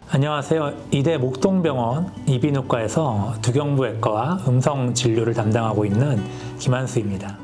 안녕하세요. 이대 목동병원 이비인후과에서 두경부외과와 음성 진료를 담당하고 있는 김한수입니다.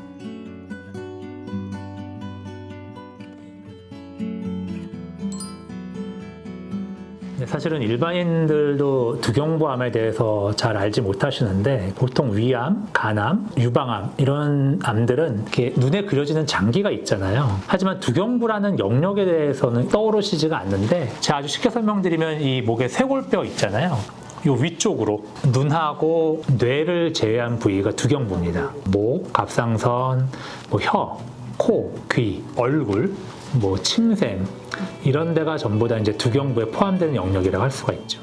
사실은 일반인들도 두경부암에 대해서 잘 알지 못하시는데 보통 위암, 간암, 유방암 이런 암들은 이렇게 눈에 그려지는 장기가 있잖아요. 하지만 두경부라는 영역에 대해서는 떠오르시지가 않는데 제가 아주 쉽게 설명드리면 이 목에 쇄골뼈 있잖아요. 이 위쪽으로 눈하고 뇌를 제외한 부위가 두경부입니다. 목, 갑상선, 혀, 코, 귀, 얼굴, 침샘 이런 데가 전부 다 이제 두경부에 포함되는 영역이라고 할 수가 있죠.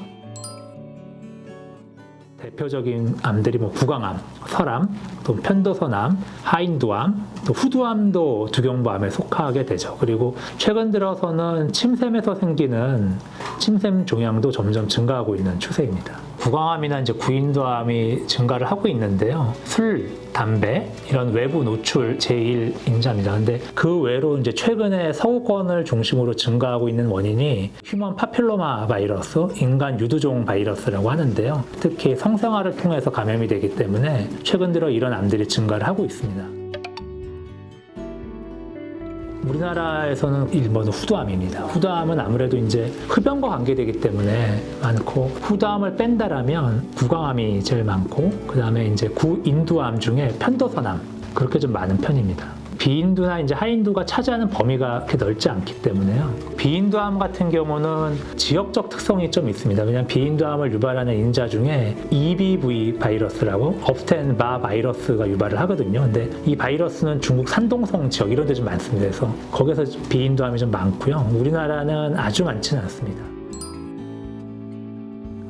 대표적인 암들이 구강암, 설암, 또 편도선암, 하인두암, 또 후두암도 두경부암에 속하게 되죠. 그리고 최근 들어서는 침샘에서 생기는 침샘 종양도 점점 증가하고 있는 추세입니다. 구강암이나 이제 구인두암이 증가를 하고 있는데요. 술, 담배 이런 외부 노출 제일 인자입니다. 근데 그 외로 이제 최근에 서구권을 중심으로 증가하고 있는 원인이 휴먼 파필로마 바이러스, 인간 유두종 바이러스라고 하는데요. 특히 성생활을 통해서 감염이 되기 때문에 최근 들어 이런 암들이 증가를 하고 있습니다. 우리나라에서는 1번은 후두암입니다. 후두암은 아무래도 이제 흡연과 관계되기 때문에 많고, 후두암을 뺀다라면 구강암이 제일 많고, 그 다음에 이제 구인두암 중에 편도선암, 그렇게 좀 많은 편입니다. 비인두나 이제 하인두가 차지하는 범위가 그렇게 넓지 않기 때문에요. 비인두암 같은 경우는 지역적 특성이 좀 있습니다. 왜냐하면 비인두암을 유발하는 인자 중에 EBV 바이러스라고 업스텐바 바이러스가 유발을 하거든요. 근데 이 바이러스는 중국 산동성 지역 이런 데 좀 많습니다. 그래서 거기서 비인두암이 좀 많고요. 우리나라는 아주 많지는 않습니다.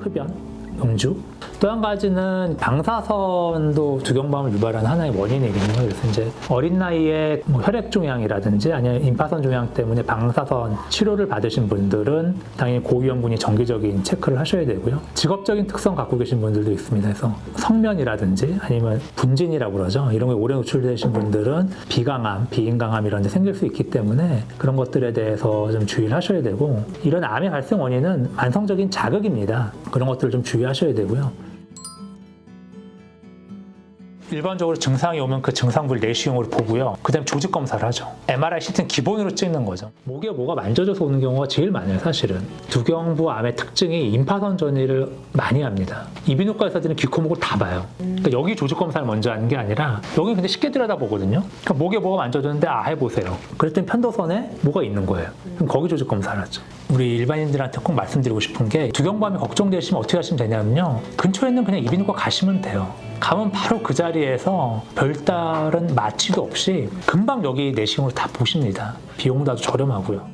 흡연, 음주. 또 한 가지는 방사선도 두경부암을 유발하는 하나의 원인이거든요. 그래서 이제 어린 나이에 혈액종양이라든지 아니면 임파선 종양 때문에 방사선 치료를 받으신 분들은 당연히 고위험군이 정기적인 체크를 하셔야 되고요. 직업적인 특성 갖고 계신 분들도 있습니다. 그래서 성면이라든지 아니면 분진이라고 그러죠. 이런 게 오래 노출되신 분들은 비강암, 비인강암 이런 데 생길 수 있기 때문에 그런 것들에 대해서 좀 주의를 하셔야 되고, 이런 암의 발생 원인은 만성적인 자극입니다. 그런 것들을 좀 주의하셔야 되고요. 일반적으로 증상이 오면 그 증상부를 내시경으로 보고요. 그 다음에 조직 검사를 하죠. MRI CT는 기본으로 찍는 거죠. 목에 뭐가 만져져서 오는 경우가 제일 많아요, 사실은. 두경부암의 특징이 임파선 전이를 많이 합니다. 이비인후과 의사들은 귀, 코, 목을 다 봐요. 그러니까 여기 조직 검사를 먼저 하는 게 아니라 여기 근데 쉽게 들여다보거든요. 그러니까 목에 뭐가 만져졌는데 해보세요. 그랬더니 편도선에 뭐가 있는 거예요. 그럼 거기 조직 검사를 하죠. 우리 일반인들한테 꼭 말씀드리고 싶은 게, 두경부암이 걱정되시면 어떻게 하시면 되냐면요. 근처에 있는 그냥 이비인후과 가시면 돼요. 가면 바로 그 자리에서 별다른 마취도 없이 금방 여기 내시경을 다 보십니다. 비용도 아주 저렴하고요.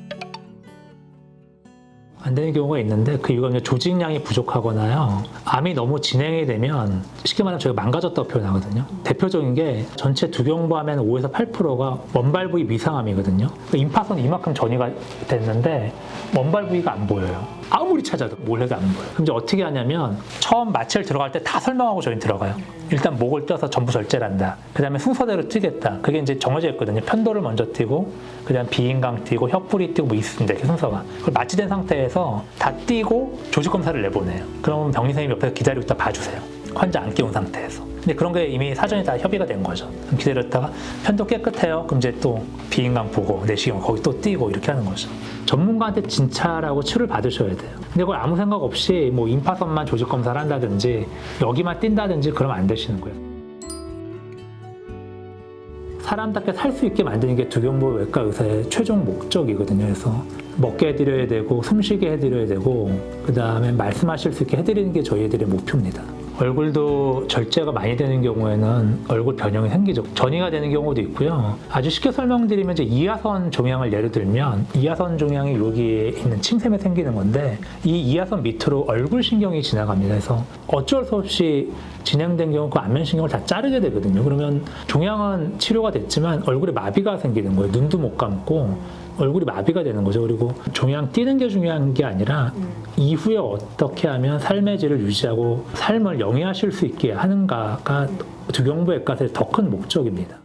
안 되는 경우가 있는데 그 이유가 조직량이 부족하거나요. 암이 너무 진행이 되면 쉽게 말하면 저희가 망가졌다고 표현하거든요. 대표적인 게 전체 두경부암의 5에서 8%가 원발 부위 미상암이거든요. 임파선 이만큼 전이가 됐는데 원발 부위가 안 보여요. 아무리 찾아도 뭘 해도 안 보여요. 그럼 이제 어떻게 하냐면 처음 마취를 들어갈 때 다 설명하고 저희는 들어가요. 일단 목을 떼서 전부 절제를 한다. 그 다음에 순서대로 띄겠다. 그게 이제 정해져 있거든요. 편도를 먼저 띄고, 그 다음 비인강 띄고, 혀뿌리 띄고 있습니다. 이렇게 순서가. 그걸 마취된 상태에서 다 띄고 조직검사를 내보내요. 그러면 병리 선생님이 옆에서 기다리고 있다 봐주세요. 환자 안 깨운 상태에서. 근데 그런 게 이미 사전에 다 협의가 된 거죠. 그럼 기다렸다가 편도 깨끗해요. 그럼 이제 또 비인강 보고 내시경 거기 또 띄고 이렇게 하는 거죠. 전문가한테 진찰하고 치료를 받으셔야 돼요. 근데 그걸 아무 생각 없이 임파선만 조직 검사를 한다든지 여기만 띈다든지 그러면 안 되시는 거예요. 사람답게 살 수 있게 만드는 게 두경부 외과 의사의 최종 목적이거든요. 그래서 먹게 해드려야 되고, 숨쉬게 해드려야 되고, 그 다음에 말씀하실 수 있게 해드리는 게 저희들의 목표입니다. 얼굴도 절제가 많이 되는 경우에는 얼굴 변형이 생기죠. 전이가 되는 경우도 있고요. 아주 쉽게 설명드리면 이제 이하선 종양을 예를 들면, 이하선 종양이 여기에 있는 침샘에 생기는 건데, 이 이하선 밑으로 얼굴 신경이 지나갑니다. 그래서 어쩔 수 없이 진행된 경우 그 안면신경을 다 자르게 되거든요. 그러면 종양은 치료가 됐지만 얼굴에 마비가 생기는 거예요. 눈도 못 감고 얼굴이 마비가 되는 거죠. 그리고 종양 띄는 게 중요한 게 아니라 이후에 어떻게 하면 삶의 질을 유지하고 삶을 영위하실 수 있게 하는가가 두경부외과의 더 큰 목적입니다.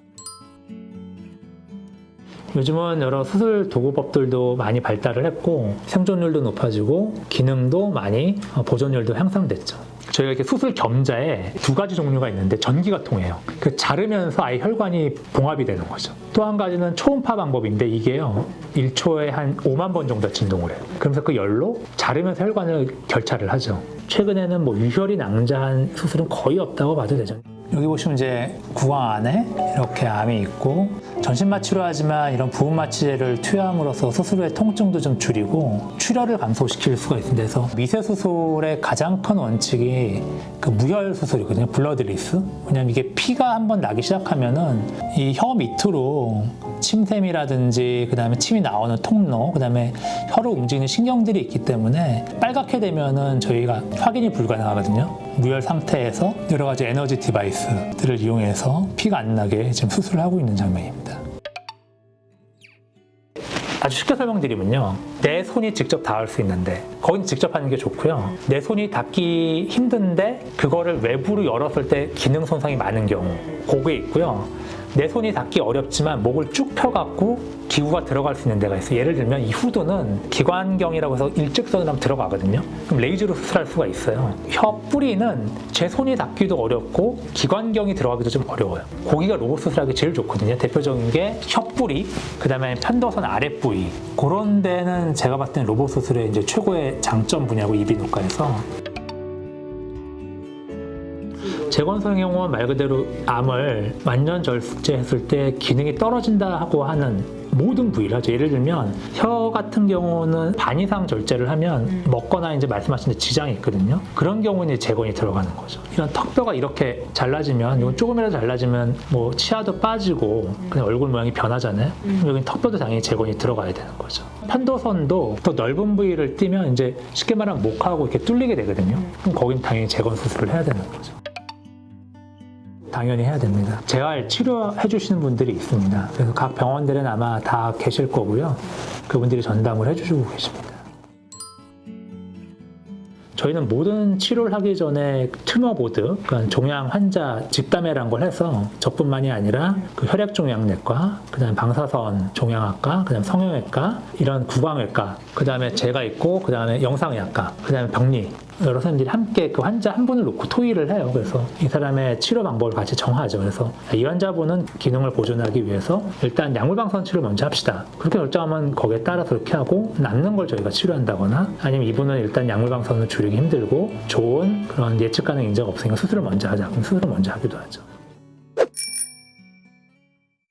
요즘은 여러 수술 도구법들도 많이 발달을 했고 생존율도 높아지고 기능도 많이 보존율도 향상됐죠. 저희가 이렇게 수술 겸자에 두 가지 종류가 있는데 전기가 통해요. 그 자르면서 아예 혈관이 봉합이 되는 거죠. 또 한 가지는 초음파 방법인데 이게요 1초에 한 5만 번 정도 진동을 해요. 그러면서 그 열로 자르면서 혈관을 결차를 하죠. 최근에는 뭐 유혈이 낭자한 수술은 거의 없다고 봐도 되죠. 여기 보시면 이제 구강 안에 이렇게 암이 있고 전신마 치료하지만 이런 부분마취제를 투여함으로써 수술 의 통증도 좀 줄이고 출혈을 감소시킬 수가 있습니다. 그래서 미세 수술의 가장 큰 원칙이 그 무혈 수술이거든요. 블러드리스. 왜냐면 이게 피가 한번 나기 시작하면은 이 혀 밑으로 침샘이라든지 그다음에 침이 나오는 통로, 그다음에 혀로 움직이는 신경들이 있기 때문에 빨갛게 되면은 저희가 확인이 불가능하거든요. 무혈 상태에서 여러 가지 에너지 디바이스들을 이용해서 피가 안 나게 지금 수술을 하고 있는 장면입니다. 아주 쉽게 설명드리면요. 내 손이 직접 닿을 수 있는데 거긴 직접 하는 게 좋고요. 내 손이 닿기 힘든데 그거를 외부로 열었을 때 기능 손상이 많은 경우 그게 있고요. 내 손이 닿기 어렵지만 목을 쭉 펴갖고 기구가 들어갈 수 있는 데가 있어요. 예를 들면 이 후두는 기관경이라고 해서 일직선으로 하면 들어가거든요. 그럼 레이저로 수술할 수가 있어요. 혀 뿌리는 제 손이 닿기도 어렵고 기관경이 들어가기도 좀 어려워요. 거기가 로봇 수술하기 제일 좋거든요. 대표적인 게 혀 뿌리, 그 다음에 편도선 아랫부위. 그런 데는 제가 봤을 때는 로봇 수술의 이제 최고의 장점 분야고 이비인후과에서. 재건성형은 말 그대로 암을 완전 절제했을 때 기능이 떨어진다고 하는 모든 부위를 하죠. 예를 들면 혀 같은 경우는 반 이상 절제를 하면 먹거나 이제 말씀하신 지장이 있거든요. 그런 경우는 재건이 들어가는 거죠. 이런 턱뼈가 이렇게 잘라지면 이건 조금이라도 잘라지면 뭐 치아도 빠지고 그냥 얼굴 모양이 변하잖아요. 그럼 여기 턱뼈도 당연히 재건이 들어가야 되는 거죠. 편도선도 더 넓은 부위를 띄면 이제 쉽게 말하면 목하고 이렇게 뚫리게 되거든요. 그럼 거긴 당연히 재건 수술을 해야 되는 거죠. 당연히 해야 됩니다. 재활 치료해 주시는 분들이 있습니다. 그래서 각 병원들은 아마 다 계실 거고요. 그분들이 전담을 해주시고 계십니다. 저희는 모든 치료를 하기 전에 튜머보드, 그러니까 종양 환자 집담회라는 걸 해서 저뿐만이 아니라 그 혈액종양내과, 그다음 방사선 종양학과, 그다음 성형외과, 이런 구강외과, 그다음에 제가 있고, 그다음에 영상의학과, 그다음에 병리 여러 사람들이 함께 그 환자 한 분을 놓고 토의를 해요. 그래서 이 사람의 치료 방법을 같이 정하죠. 그래서 이 환자분은 기능을 보존하기 위해서 일단 약물방사선 치료를 먼저 합시다. 그렇게 결정하면 거기에 따라서 그렇게 하고 남는 걸 저희가 치료한다거나 아니면 이분은 일단 약물방사선을 줄이기 힘들고 좋은 그런 예측 가능 인자가 없으니까 수술을 먼저 하자. 그럼 수술을 먼저 하기도 하죠.